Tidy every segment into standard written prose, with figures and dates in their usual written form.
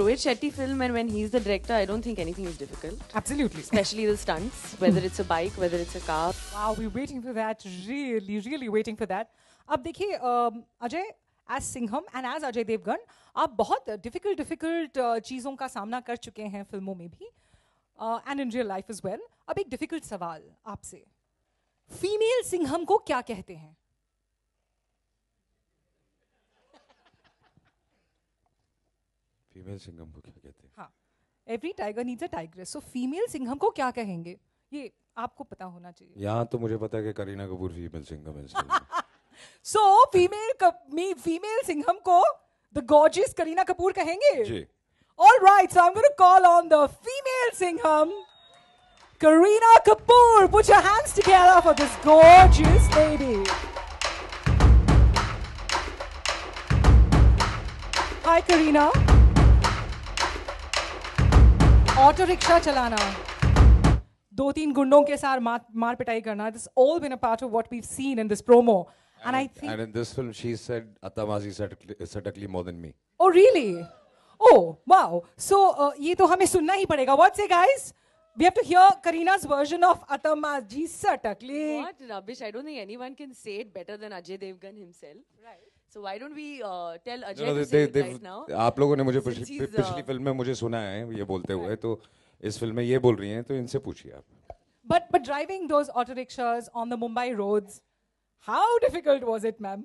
Rohit Shetty film, and when he's the director, I don't think anything is difficult. Absolutely. Especially the stunts, whether it's a bike, whether it's a car. Wow, we're waiting for that. Really waiting for that. अब देखिए Ajay, as Singham and as Ajay Devgan, आप बहुत difficult चीज़ों का सामना कर चुके हैं फिल्मों में भी, and in real life as well. अब एक difficult सवाल आपसे, फीमेल सिंघम को क्या कहते हैं? फीमेल सिंघम को क्या कहते हैं? हाँ, every tiger needs a tigress. So female Singham को क्या कहेंगे? ये आपको पता होना चाहिए. यहाँ तो मुझे पता है कि करीना कपूर फीमेल सिंघम है. So female सिंघम को the gorgeous करीना कपूर कहेंगे? जी. All right, so I'm going to call on the female Singham, Kareena Kapoor. Put your hands together for this gorgeous lady. Hi, Kareena. Auto rickshaw चलाना, 2-3 गुंडों के साथ मार पिटाई करना. This has all been a part of what we've seen in this promo. And I think. And in this film, she said Atamazi certainly more than me. Oh, really? Oh, wow. So, ये तो हमें सुनना ही पड़ेगा. What say, guys? We have to hear Kareena's version of Atamaji Satakli. What rubbish. I don't think anyone can say it better than Ajay Devgan himself. Right. So why don't we tell Ajay to say it right now? आप लोगों ने मुझे पिछली film में मुझे सुना है ये बोलते हुए, तो इस फिल्म में ये बोल रही हैं, तो इनसे पूछिए आप. But driving those auto rickshaws on the Mumbai roads, how difficult was it, ma'am?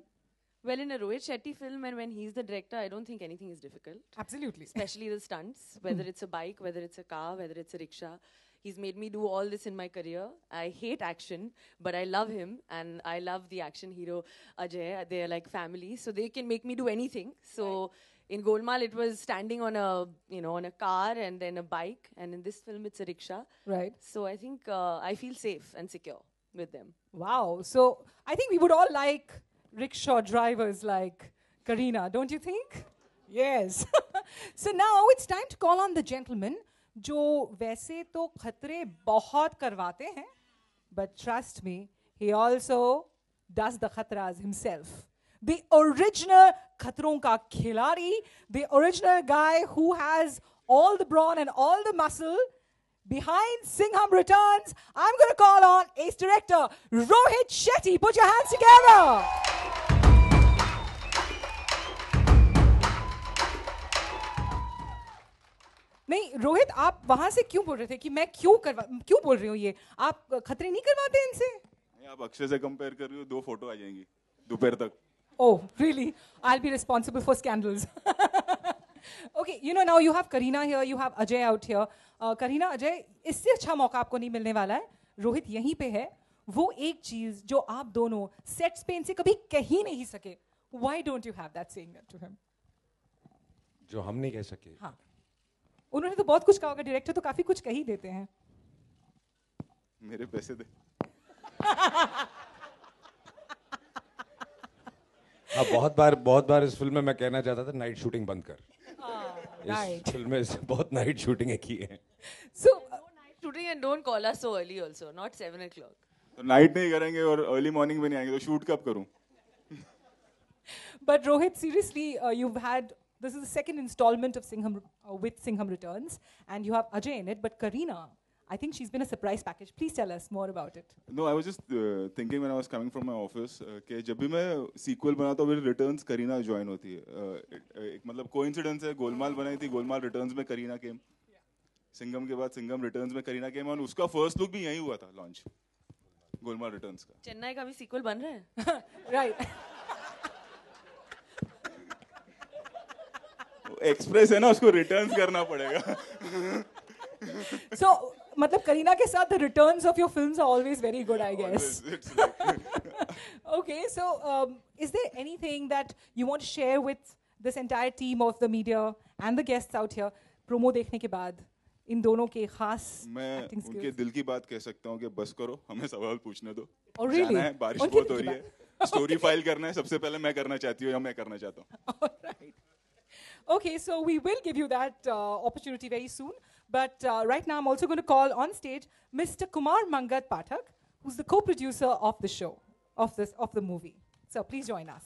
Well, in a Rohit Shetty film, and when he's the director, I don't think anything is difficult. Absolutely. Especially the stunts, whether it's a bike, whether it's a car, whether it's a rickshaw. He's made me do all this in my career. I hate action, but I love him, and I love the action hero Ajay. They're like family, so they can make me do anything. So in Golmaal, it was standing on a car and then a bike, and in this film, it's a rickshaw. Right. So I think I feel safe and secure with them. Wow. So I think we would all like rickshaw drivers like Kareena, don't you think? Yes. So now it's time to call on the gentleman, जो वैसे तो खतरे बहुत करवाते हैं, but trust me, he also does the khatras himself. The original खतरों का खिलाड़ी, the original guy who has all the brawn and all the muscle. Behind Singham Returns, I'm going to call on ace director Rohit Shetty. Put your hands together. नहीं रोहित, आप वहां से क्यों बोल रहे थे कि मैं क्यों बोल रही हूँ ये? आप खतरे नहीं करवाते इनसे? आप अक्षय से कंपेयर कर रही हो, 2 फोटो आ जाएंगी दोपहर तक. Oh, really? I'll be responsible for scandals. Okay, now you have Kareena here, you have Ajay out here. Kareena, Ajay, इससे अच्छा मौका आपको नहीं मिलने वाला है. रोहित यहीं पे है. वो एक चीज जो आप दोनों सेट्स पे इनसे कभी कह ही नहीं सके. Why don't you have that saying to him? जो हम नहीं कह सके. हाँ. उन्होंने तो बहुत कुछ कहा होगा. डायरेक्टर तो काफी कुछ कह ही देते हैं. मेरे पैसे दे. हाँ, बहुत बार इस फिल्म में मैं कहना चाहता था नाइट शूटिंग बंद कर. इस फिल्म में बहुत नाइट शूटिंग की है. So night shooting, and don't call us so early also, not 7 o'clock. तो नाइट नहीं करेंगे और अर्ली मॉर्निंग में नहीं आएंगे, तो शूट कब करूं? But Rohit, seriously, this is the second installment of Singham with Singham Returns, and you have Ajay in it. But Kareena, I think she's been a surprise package. Please tell us more about it. No, I was just thinking when I was coming from my office कि जब भी मैं sequel बनाता हूँ, फिर Returns Kareena join होती है. एक मतलब coincidence है, गोलमाल बनाई थी, गोलमाल Returns में Kareena came. सिंघम के बाद सिंघम Returns में Kareena came, और उसका first look भी यहीं हुआ था launch. गोलमाल Returns का. चेन्नई का भी sequel बन रहा है. Right. एक्सप्रेस है ना, उसको रिटर्न्स करना पड़ेगा. So, मतलब करीना के साथ the returns of your films are always very good, I guess. Okay, so is there anything that you want to share with this entire team of the media and the guests out here? Promo देखने के बाद इन दोनों के खास मैं acting skills. उनके दिल की बात कह सकता हूँ कि बस करो, हमें सवाल पूछने दो. Oh, really? जाना है, बारिश बहुत हो रही है. स्टोरी फाइल करना है, सबसे पहले मैं करना चाहती हूँ या मैं करना चाहता हूँ. All right. Okay, so we will give you that opportunity very soon. But right now, I'm also going to call on stage Mr. Kumar Mangat Pathak, who's the co-producer of the show, of the movie. So please join us.